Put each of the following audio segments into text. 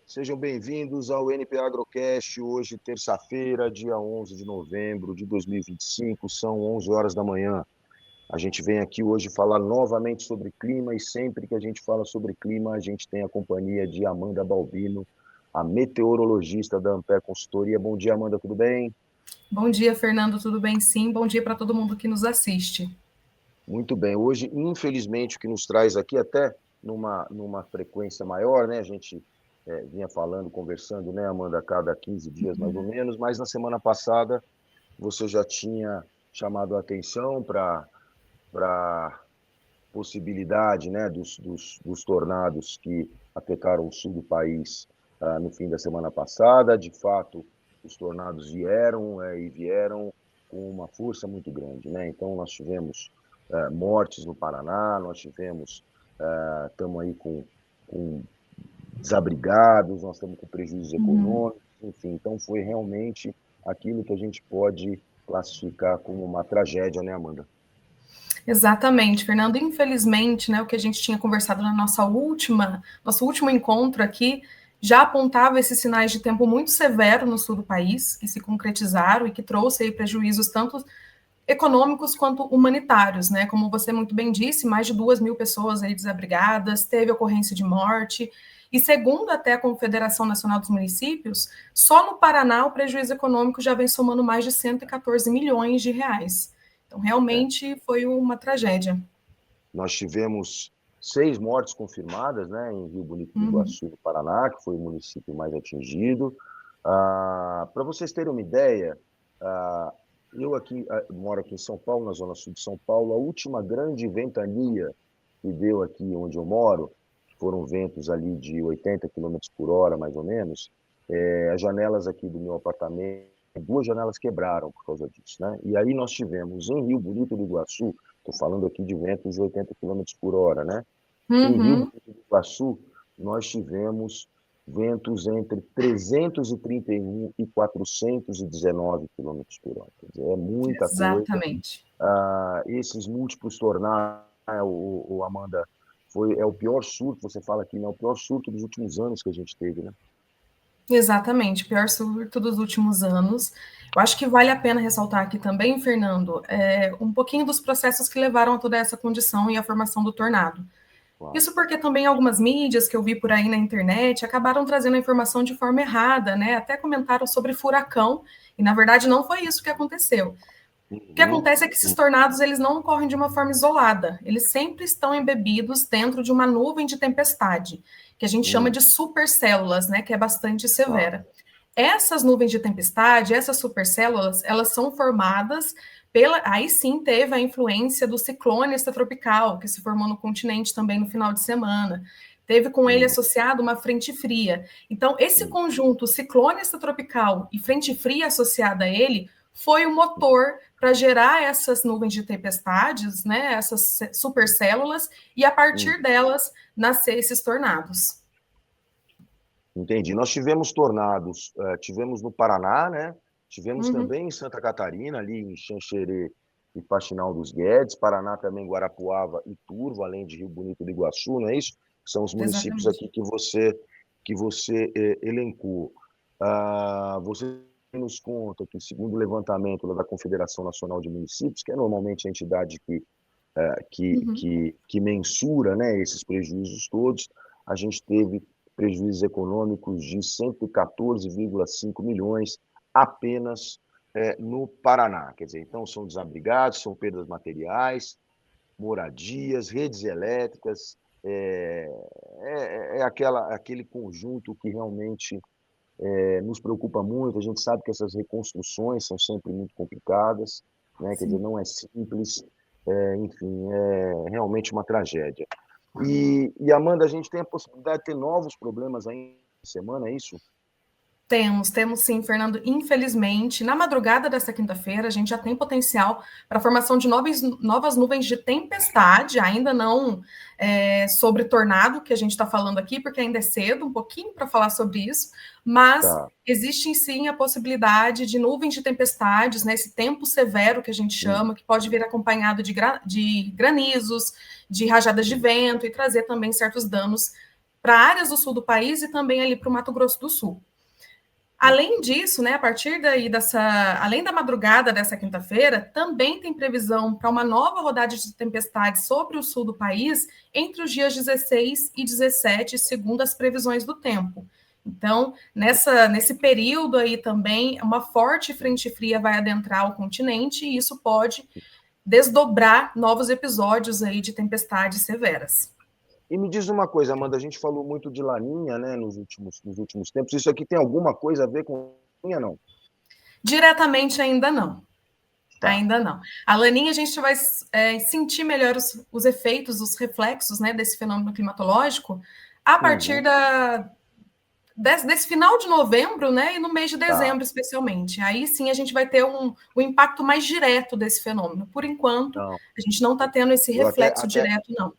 Sejam bem-vindos ao NP Agrocast, hoje, terça-feira, dia 11 de novembro de 2025, são 11 horas da manhã. A gente vem aqui hoje falar novamente sobre clima e sempre que a gente fala sobre clima, a gente tem a companhia de Amanda Balbino, a meteorologista da Ampere Consultoria. Bom dia, Amanda, tudo bem? Bom dia, Fernando, tudo bem? Sim, bom dia para todo mundo que nos assiste. Muito bem. Hoje, infelizmente, o que nos traz aqui até numa frequência maior, né? A gente vinha falando, conversando, né, Amanda, a cada 15 dias mais ou menos, mas na semana passada você já tinha chamado a atenção para a possibilidade, né, dos tornados que afetaram o sul do país no fim da semana passada. De fato, os tornados vieram e vieram com uma força muito grande, né? Então, nós tivemos mortes no Paraná, nós tivemos, estamos aí com desabrigados, nós estamos com prejuízos econômicos, enfim. Então, foi realmente aquilo que a gente pode classificar como uma tragédia, né, Amanda? Exatamente, Fernando. Infelizmente, né, o que a gente tinha conversado na nosso último encontro aqui, já apontava esses sinais de tempo muito severo no sul do país, que se concretizaram e que trouxe aí prejuízos tanto econômicos quanto humanitários, né? Como você muito bem disse, mais de 2.000 pessoas aí desabrigadas, teve ocorrência de morte, e segundo até a Confederação Nacional dos Municípios, só no Paraná o prejuízo econômico já vem somando mais de 114 milhões de reais. Então, realmente foi uma tragédia. Nós tivemos 6 mortes confirmadas, né, em Rio Bonito do Iguaçu, no Paraná, que foi o município mais atingido. Para vocês terem uma ideia, eu moro aqui em São Paulo, na zona sul de São Paulo. A última grande ventania que deu aqui onde eu moro, que foram ventos ali de 80 quilômetros por hora, mais ou menos, as janelas aqui do meu apartamento, 2 janelas quebraram por causa disso, né? E aí nós tivemos em Rio Bonito do Iguaçu, estou falando aqui de ventos de 80 quilômetros por hora, né? Em Rio Uhum. Bonito do Iguaçu, nós tivemos ventos entre 331 e 419 quilômetros por hora. Quer dizer, é muita coisa. Exatamente. Esses múltiplos tornados, Amanda, é o pior surto, você fala aqui, né? O pior surto dos últimos anos que a gente teve, né? Exatamente, pior surto dos últimos anos. Eu acho que vale a pena ressaltar aqui também, Fernando, um pouquinho dos processos que levaram a toda essa condição e a formação do tornado. Claro. Isso porque também algumas mídias que eu vi por aí na internet acabaram trazendo a informação de forma errada, né? Até comentaram sobre furacão, e na verdade não foi isso que aconteceu. O que Uhum. acontece é que esses tornados eles não ocorrem de uma forma isolada, eles sempre estão embebidos dentro de uma nuvem de tempestade, que a gente chama Uhum. de supercélulas, né? Que é bastante Tá. severa. Essas nuvens de tempestade, essas supercélulas, elas são formadas aí sim teve a influência do ciclone extratropical, que se formou no continente também no final de semana. Teve com ele Uhum. associado uma frente fria. Então, esse Uhum. conjunto ciclone extratropical e frente fria associada a ele foi o motor para gerar essas nuvens de tempestades, né, essas supercélulas, e a Uhum. partir delas nascer esses tornados. Entendi. Nós tivemos tornados, tivemos no Paraná, né? Tivemos Uhum, também em Santa Catarina, ali em Xanxerê e Faxinal dos Guedes, Paraná também, Guarapuava e Turvo, além de Rio Bonito do Iguaçu, não é isso? São os municípios exatamente. aqui que você elencou. Você nos conta que, segundo o levantamento da Confederação Nacional de Municípios, que é normalmente a entidade Uhum. que mensura, né, esses prejuízos todos, a gente teve prejuízos econômicos de 114,5 milhões apenas no Paraná. Quer dizer, então são desabrigados, são perdas materiais, moradias, redes elétricas, aquele conjunto que realmente nos preocupa muito. A gente sabe que essas reconstruções são sempre muito complicadas, né? Quer dizer, Sim. não é simples, enfim, é realmente uma tragédia. E, Amanda, a gente tem a possibilidade de ter novos problemas ainda na semana, é isso? Temos sim, Fernando. Infelizmente, na madrugada desta quinta-feira, a gente já tem potencial para a formação de novas nuvens de tempestade, ainda não sobre tornado, que a gente está falando aqui, porque ainda é cedo um pouquinho para falar sobre isso, mas Tá. existe sim a possibilidade de nuvens de tempestades, né, esse tempo severo que a gente Hum, chama, que pode vir acompanhado de granizos, de rajadas de hum, vento e trazer também certos danos para áreas do sul do país e também ali para o Mato Grosso do Sul. Além disso, né, a partir daí além da madrugada dessa quinta-feira, também tem previsão para uma nova rodada de tempestades sobre o sul do país entre os dias 16 e 17, segundo as previsões do tempo. Então, nesse período aí também, uma forte frente fria vai adentrar o continente e isso pode desdobrar novos episódios aí de tempestades severas. E me diz uma coisa, Amanda, a gente falou muito de Laninha, né, nos últimos tempos. Isso aqui tem alguma coisa a ver com Laninha, não? Diretamente ainda não. Tá. Ainda não. A Laninha, a gente vai sentir melhor os efeitos, os reflexos, né, desse fenômeno climatológico a partir desse final de novembro, né, e no mês de dezembro, especialmente. Aí sim a gente vai ter um impacto mais direto desse fenômeno. Por enquanto, a gente não está tendo esse reflexo direto, não.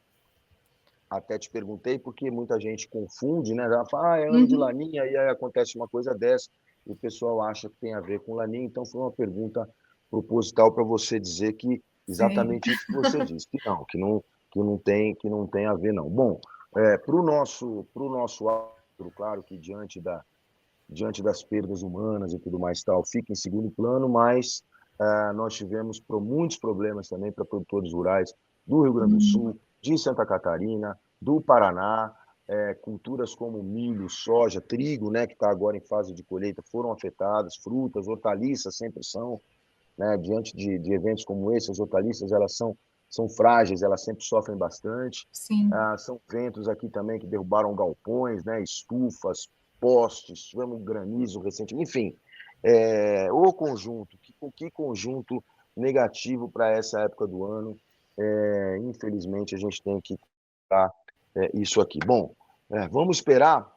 Até te perguntei, porque muita gente confunde, né? Ela fala, é ano de Laninha, e aí acontece uma coisa dessa, e o pessoal acha que tem a ver com Laninha. Então, foi uma pergunta proposital para você dizer que exatamente isso que você disse, que não tem a ver, não. Bom, para o nosso agro, claro que diante das perdas humanas e tudo mais tal, fica em segundo plano, mas nós tivemos muitos problemas também para produtores rurais do Rio Grande do Sul, de Santa Catarina, do Paraná, culturas como milho, soja, trigo, né, que está agora em fase de colheita, foram afetadas, frutas, hortaliças sempre são, né, diante de eventos como esse, as hortaliças elas são frágeis, elas sempre sofrem bastante. Sim. São ventos aqui também que derrubaram galpões, né, estufas, postes, tivemos granizo recentemente, enfim, que conjunto negativo para essa época do ano. Infelizmente, a gente tem que dar isso aqui. Bom, vamos esperar,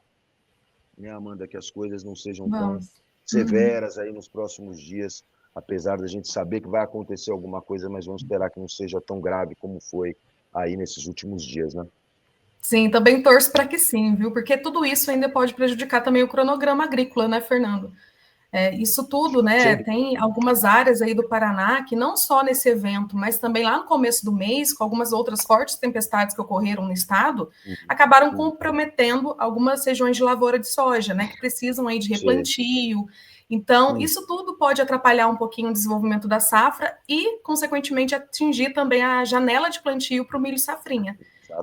né, Amanda, que as coisas não sejam tão severas aí nos próximos dias, apesar da gente saber que vai acontecer alguma coisa, mas vamos esperar que não seja tão grave como foi aí nesses últimos dias, né? Sim, também torço para que sim, viu? Porque tudo isso ainda pode prejudicar também o cronograma agrícola, né, Fernando? Isso tudo, né? Tem algumas áreas aí do Paraná que não só nesse evento, mas também lá no começo do mês, com algumas outras fortes tempestades que ocorreram no estado, acabaram comprometendo algumas regiões de lavoura de soja, né? Que precisam aí de replantio. Então, isso tudo pode atrapalhar um pouquinho o desenvolvimento da safra e, consequentemente, atingir também a janela de plantio para o milho safrinha.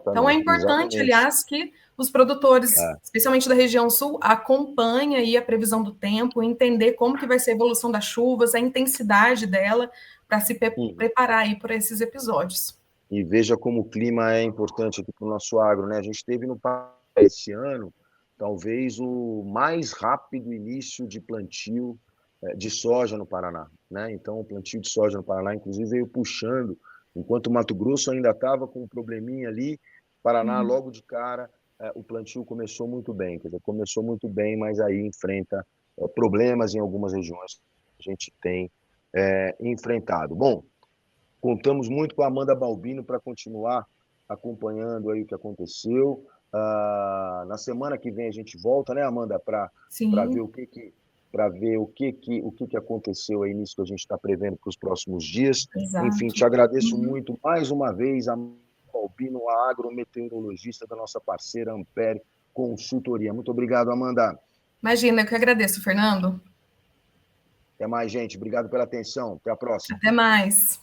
Então, é importante, aliás, que os produtores, especialmente da região sul, acompanhem aí a previsão do tempo, entender como que vai ser a evolução das chuvas, a intensidade dela, para se preparar aí por esses episódios. E veja como o clima é importante aqui para o nosso agro, né? A gente teve no Paraná esse ano, talvez o mais rápido início de plantio de soja no Paraná, né? Então, o plantio de soja no Paraná, inclusive, veio puxando, enquanto o Mato Grosso ainda estava com um probleminha ali, Paraná, logo de cara, o plantio começou muito bem, quer dizer, começou muito bem, mas aí enfrenta problemas em algumas regiões que a gente tem enfrentado. Bom, contamos muito com a Amanda Balbino para continuar acompanhando aí o que aconteceu. Na semana que vem a gente volta, né, Amanda, para ver o que aconteceu aí nisso que a gente está prevendo para os próximos dias. Exato. Enfim, te agradeço muito mais uma vez, a Balbino, a agrometeorologista da nossa parceira Ampere Consultoria. Muito obrigado, Amanda. Imagina, eu que agradeço, Fernando. Até mais, gente. Obrigado pela atenção. Até a próxima. Até mais.